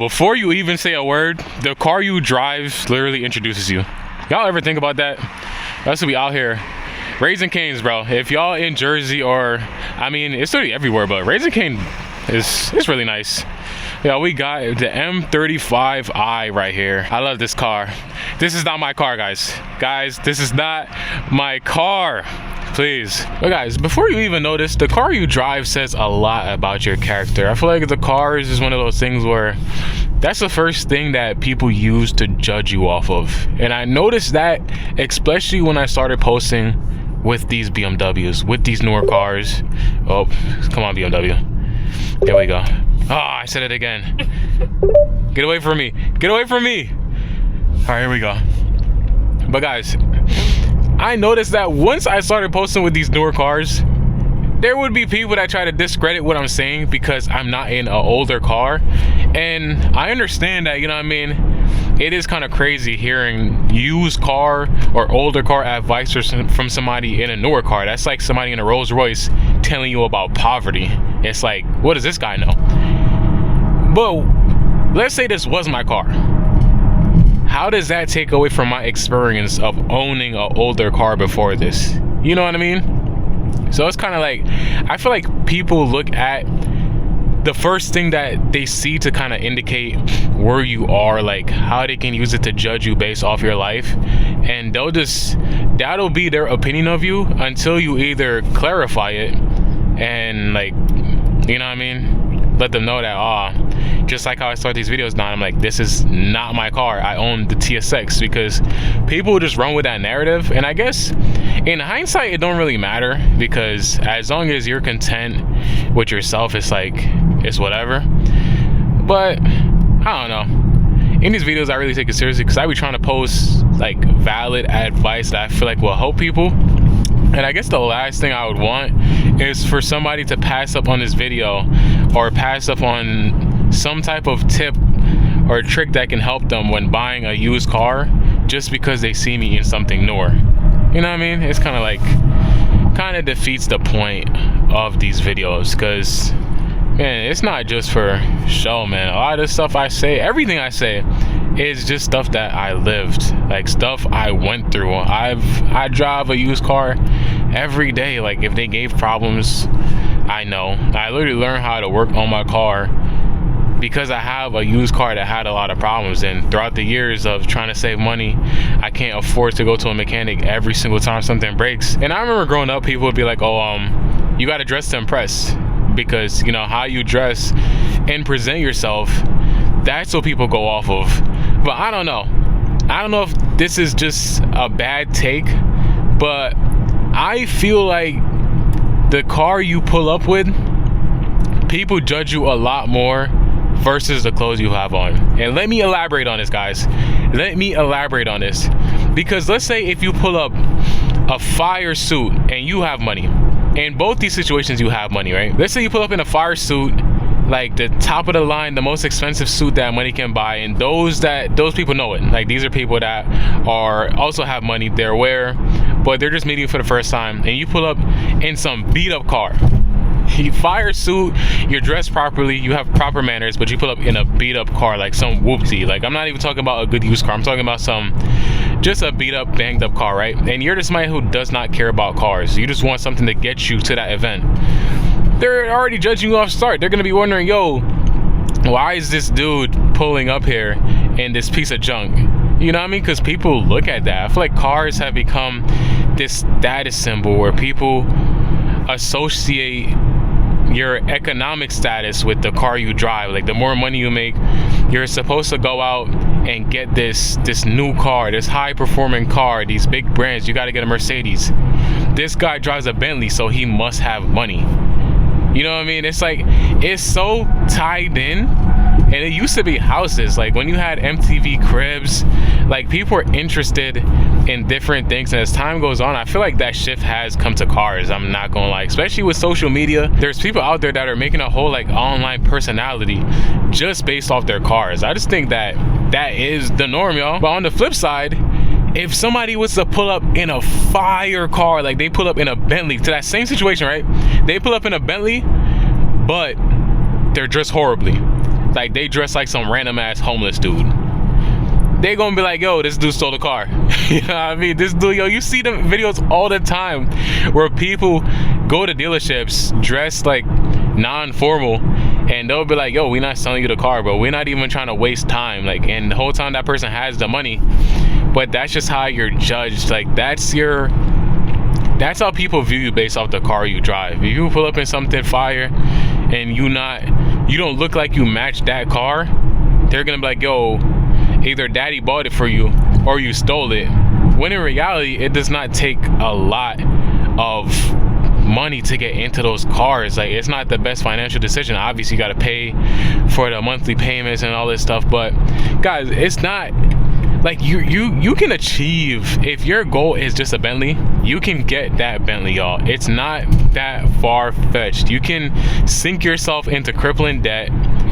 Before you even say a word, the car you drive literally introduces you. Y'all ever think about that? That's what we out here. Raising Cane's, bro. If y'all in Jersey or, I mean, it's literally everywhere, but Raising Cane is really nice. Yeah, we got the M35i right here. I love this car. This is not my car, guys. Guys, this is not my car. Please. But guys, before you even notice, the car you drive says a lot about your character. I feel like the car is just one of those things where that's the first thing that people use to judge you off of. And I noticed that especially when I started posting with these BMWs, with these newer cars. Oh, come on, BMW. There we go. Oh, I said it again. Get away from me. Get away from me. All right, here we go. But guys, I noticed that once I started posting with these newer cars, there would be people that try to discredit what I'm saying because I'm not in an older car. And I understand that, you know what I mean? It is kind of crazy hearing used car or older car advice from somebody in a newer car. That's like somebody in a Rolls Royce telling you about poverty. It's like, what does this guy know? But let's say this was my car. How does that take away from my experience of owning an older car before this? You know what I mean? So it's kind of like, I feel like people look at the first thing that they see to kind of indicate where you are, like how they can use it to judge you based off your life, and that'll be their opinion of you until you either clarify it and, like, you know what I mean, let them know that just like how I start these videos now, I'm like, this is not my car. I own the TSX, because people just run with that narrative. And I guess in hindsight, it don't really matter, because as long as you're content with yourself, it's like, it's whatever. But I don't know. In these videos, I really take it seriously because I be trying to post like valid advice that I feel like will help people. And I guess the last thing I would want is for somebody to pass up on this video or pass up on some type of tip or trick that can help them when buying a used car just because they see me in something newer. You know what I mean? It's kind of like, kind of defeats the point of these videos, because man, it's not just for show, man. A lot of the stuff I say, everything I say is just stuff that I lived, like stuff I went through. I drive a used car every day. Like if they gave problems, I know. I literally learned how to work on my car because I have a used car that had a lot of problems. And throughout the years of trying to save money, I can't afford to go to a mechanic every single time something breaks. And I remember growing up, people would be like, oh, you got to dress to impress, because you know how you dress and present yourself, that's what people go off of. But I don't know if this is just a bad take, but I feel like the car you pull up with, people judge you a lot more versus the clothes you have on. And let me elaborate on this, guys. Let me elaborate on this, because let's say if you pull up a fire suit and you have money. In both these situations, you have money, right? Let's say you pull up in a fire suit, like the top of the line, the most expensive suit that money can buy, and those people know it. Like these are people that are also have money, they're aware, but they're just meeting you for the first time. And you pull up in some beat up car, you fire suit, you're dressed properly, you have proper manners, but you pull up in a beat up car, like some whoopsie. Like I'm not even talking about a good used car, I'm talking about just a beat up, banged up car, right? And you're just somebody who does not care about cars. You just want something to get you to that event. They're already judging you off start. They're gonna be wondering, yo, why is this dude pulling up here in this piece of junk? You know what I mean? Because people look at that. I feel like cars have become this status symbol where people associate your economic status with the car you drive. Like the more money you make, you're supposed to go out and get this new car, this high performing car, these big brands. You got to get a Mercedes. This guy drives a Bentley, so he must have money. You know what I mean? It's like, it's so tied in. And it used to be houses. Like when you had MTV Cribs, like people were interested in different things. And as time goes on, I feel like that shift has come to cars. I'm not gonna lie, especially with social media. There's people out there that are making a whole like online personality just based off their cars. I just think that is the norm, y'all. But on the flip side, if somebody was to pull up in a fire car, like they pull up in a Bentley, to that same situation, right? They pull up in a Bentley, but they're dressed horribly. like they dress like some random ass homeless dude, they gonna be like, yo, this dude stole the car. You know what I mean? This dude, yo, you see the videos all the time where people go to dealerships dressed like non-formal, and they'll be like, yo, we're not selling you the car, bro. We're not even trying to waste time. Like, and the whole time that person has the money, but that's just how you're judged. Like, that's how people view you based off the car you drive. If you pull up in something fire and you don't look like you match that car, they're gonna be like, yo, either daddy bought it for you or you stole it. When in reality, it does not take a lot of money to get into those cars. Like, it's not the best financial decision. Obviously, you got to pay for the monthly payments and all this stuff, but guys, it's not like you can achieve, if your goal is just a Bentley, you can get that Bentley, y'all. It's not that far-fetched. You can sink yourself into crippling debt,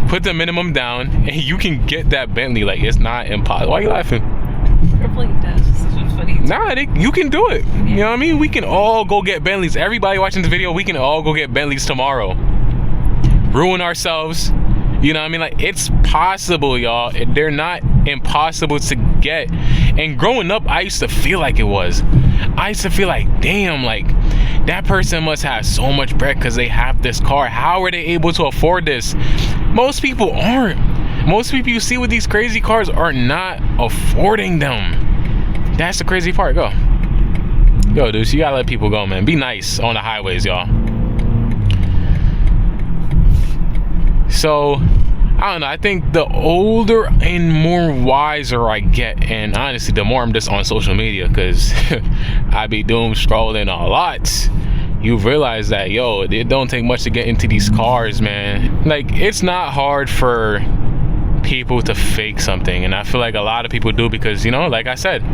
put the minimum down, and you can get that Bentley. Like, it's not impossible. Why are you laughing? Crippling debt is just funny. Nah, you can do it. You know what I mean? We can all go get Bentleys. Everybody watching this video, we can all go get Bentleys tomorrow. Ruin ourselves. You know what I mean? Like, it's possible, y'all. They're not impossible to get. And growing up, I used to feel like it was. I used to feel like, damn, like, that person must have so much bread because they have this car. How are they able to afford this? Most people aren't. Most people you see with these crazy cars are not affording them. That's the crazy part. Go, dudes. You gotta let people go, man. Be nice on the highways, y'all. So, I don't know. I think the older and more wiser I get, and honestly, the more I'm just on social media, because I be doom scrolling a lot, you realize that, yo, it don't take much to get into these cars, man. Like, it's not hard for people to fake something, and I feel like a lot of people do, because, you know, like I said,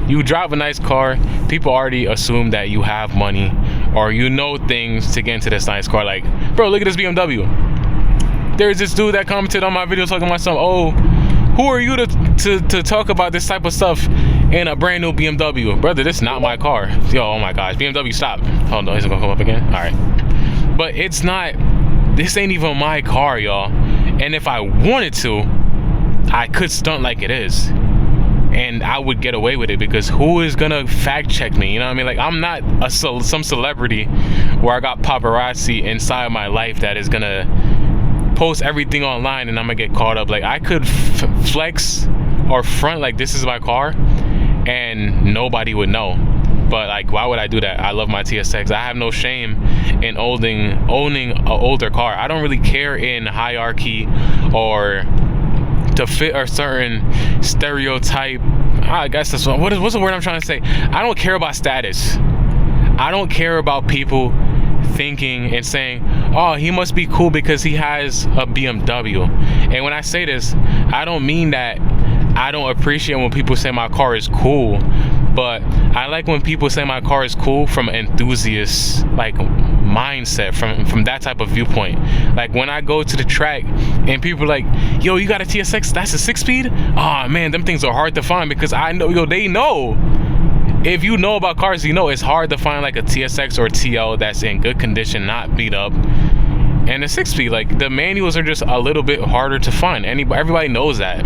you drive a nice car, people already assume that you have money or you know things to get into this nice car. Like, bro, look at this BMW. There's this dude that commented on my video talking about some, oh, who are you to talk about this type of stuff in a brand new BMW? Brother, this is not my car. Yo, oh my gosh, BMW, stop. Oh no, is it gonna come up again? All right. But it's not, this ain't even my car, y'all. And if I wanted to, I could stunt like it is. And I would get away with it, because who is gonna fact check me? You know what I mean? Like, I'm not some celebrity where I got paparazzi inside my life that is gonna post everything online and I'm gonna get caught up. Like, I could flex or front like this is my car and nobody would know. But like, why would I do that? I love my TSX. I have no shame in owning an older car. I don't really care in hierarchy or to fit a certain stereotype. I guess that's what's the word I'm trying to say? I don't care about status. I don't care about people thinking and saying, oh, he must be cool because he has a BMW. And when I say this, I don't mean that I don't appreciate when people say my car is cool, but I like when people say my car is cool from an enthusiast like mindset, from that type of viewpoint. Like, when I go to the track and people are like, yo, you got a TSX, that's a 6-speed? Oh man, them things are hard to find, because I know, yo, they know. If you know about cars, you know it's hard to find like a TSX or TL that's in good condition, not beat up. And a 6-speed, like, the manuals are just a little bit harder to find. Everybody knows that.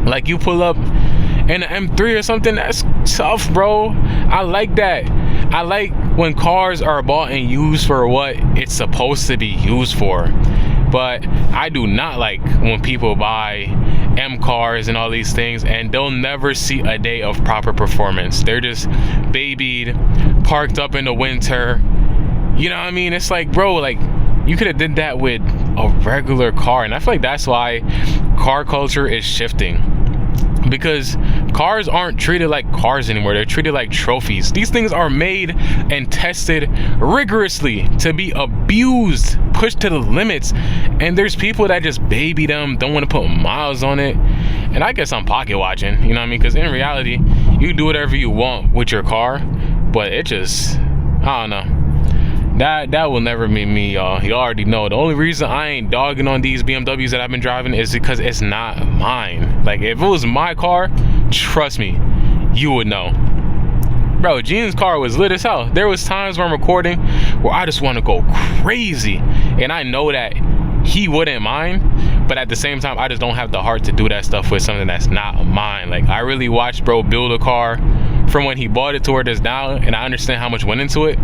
Like, you pull up in an M3 or something, that's tough, bro. I like that. I like when cars are bought and used for what it's supposed to be used for. But I do not like when people buy M cars and all these things and they'll never see a day of proper performance. They're just babied, parked up in the winter. You know what I mean? It's like, bro, like, you could have did that with a regular car. And I feel like that's why car culture is shifting, because cars aren't treated like cars anymore. They're treated like trophies. These things are made and tested rigorously to be abused, pushed to the limits, and there's people that just baby them, don't want to put miles on it. And I guess I'm pocket watching, you know what I mean? Because in reality, you do whatever you want with your car, but it just, I don't know. That will never be me, y'all. You already know. The only reason I ain't dogging on these BMWs that I've been driving is because it's not mine. Like, if it was my car, trust me, you would know. Bro, Gene's car was lit as hell. There was times where I'm recording where I just want to go crazy, and I know that he wouldn't mind, but at the same time, I just don't have the heart to do that stuff with something that's not mine. Like, I really watched bro build a car from when he bought it to where it is now, and I understand how much went into it.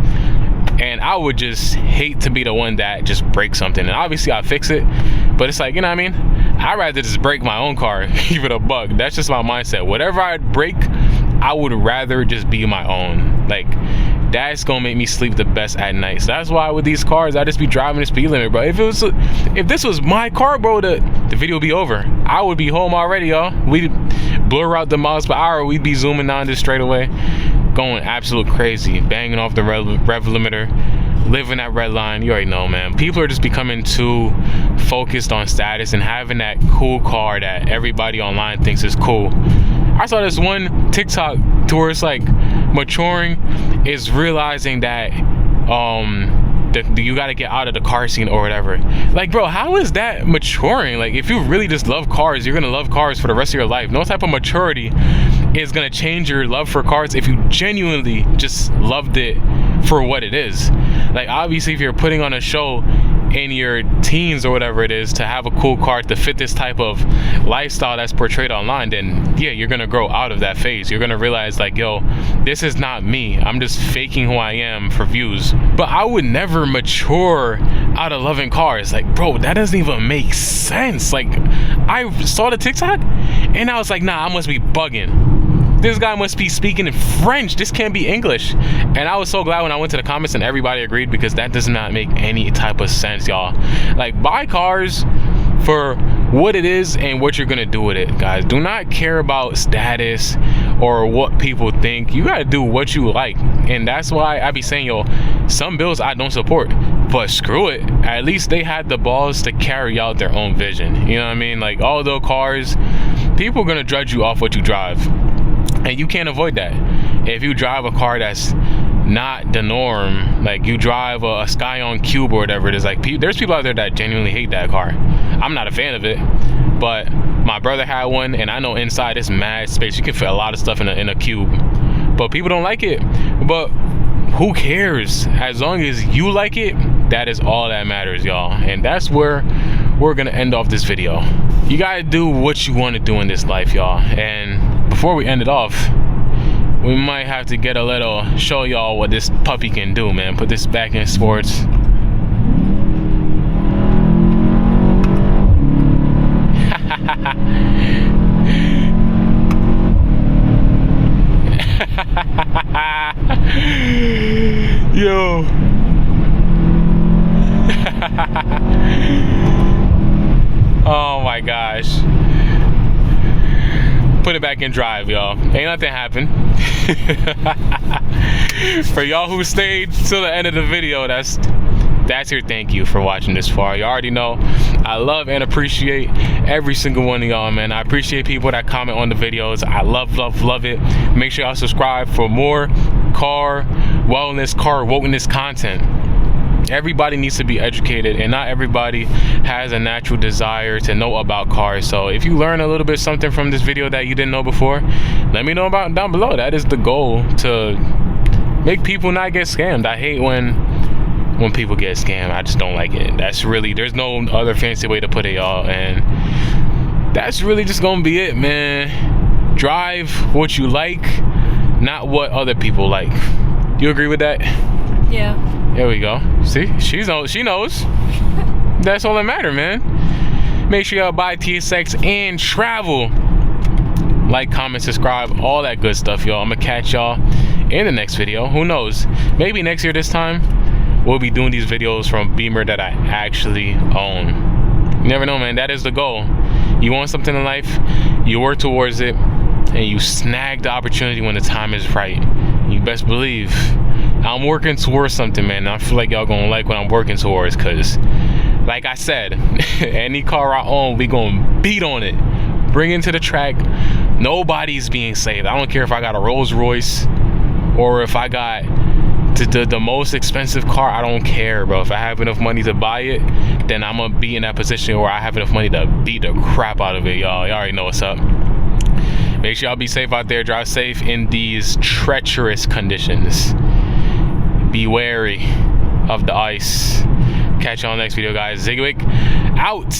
And I would just hate to be the one that just breaks something. And obviously I'll fix it, but it's like, you know what I mean? I'd rather just break my own car, keep it a buck. That's just my mindset. Whatever I break, I would rather just be my own. Like, that's gonna make me sleep the best at night. So that's why with these cars, I just be driving the speed limit, bro. If this was my car, bro, the video would be over. I would be home already, y'all. We'd blur out the miles per hour. We'd be zooming down this straight away, going absolute crazy, banging off the rev limiter, living that red line. You already know, man. People are just becoming too focused on status and having that cool car that everybody online thinks is cool. I saw this one TikTok to where it's like maturing is realizing that you got to get out of the car scene or whatever. Like, bro, how is that maturing? Like, if you really just love cars, you're gonna love cars for the rest of your life. No type of maturity is gonna change your love for cars if you genuinely just loved it for what it is. Like, obviously, if you're putting on a show in your teens or whatever it is to have a cool car to fit this type of lifestyle that's portrayed online, then yeah, you're gonna grow out of that phase. You're gonna realize, like, yo, this is not me. I'm just faking who I am for views. But I would never mature out of loving cars. Like, bro, that doesn't even make sense. Like, I saw the TikTok and I was like, nah, I must be bugging. This guy must be speaking in French. This can't be English. And I was so glad when I went to the comments and everybody agreed, because that does not make any type of sense, y'all. Like, buy cars for what it is and what you're gonna do with it, guys. Do not care about status or what people think. You gotta do what you like. And that's why I be saying, yo, some bills I don't support, but screw it. At least they had the balls to carry out their own vision. You know what I mean? Like, although cars, people are gonna judge you off what you drive. And you can't avoid that. If you drive a car that's not the norm, like you drive a Scion Cube or whatever it is, like, there's people out there that genuinely hate that car. I'm not a fan of it, but my brother had one, and I know inside it's mad space. You can fit a lot of stuff in a Cube, but people don't like it. But who cares? As long as you like it, that is all that matters, y'all. And that's where we're gonna end off this video. You gotta do what you want to do in this life, y'all. And before we end it off, we might have to get a little, show y'all what this puppy can do, man. Put this back in sports. Yo. Oh my gosh. Put it back in drive, y'all. Ain't nothing happened. For y'all who stayed till the end of the video, that's your thank you for watching this far. You already know I love and appreciate every single one of y'all, man. I appreciate people that comment on the videos. I love it. Make sure y'all subscribe for more car wellness, car wokeness content. Everybody needs to be educated, and not everybody has a natural desire to know about cars. So if you learn a little bit something from this video that you didn't know before, let me know about it down below. That is the goal, to make people not get scammed. I hate when people get scammed. I just don't like it. That's really, there's no other fancy way to put it, y'all. And that's really just gonna be it, man. Drive what you like, not what other people like. You agree with that? Yeah. There we go. See, she knows. That's all that matters, man. Make sure y'all buy TSX and travel. Like, comment, subscribe, all that good stuff, y'all. I'm gonna catch y'all in the next video. Who knows? Maybe next year this time, we'll be doing these videos from Beamer that I actually own. You never know, man. That is the goal. You want something in life, you work towards it, and you snag the opportunity when the time is right. You best believe I'm working towards something, man. I feel like y'all gonna like what I'm working towards, because like I said, any car I own, we gonna beat on it, bring it to the track. Nobody's being saved. I don't care if I got a Rolls Royce or if I got the most expensive car. I don't care, bro. If I have enough money to buy it, then I'm gonna be in that position where I have enough money to beat the crap out of it, y'all. Y'all already know what's up. Make sure y'all be safe out there. Drive safe in these treacherous conditions. Be wary of the ice. Catch y'all next video, guys. Zigwig out.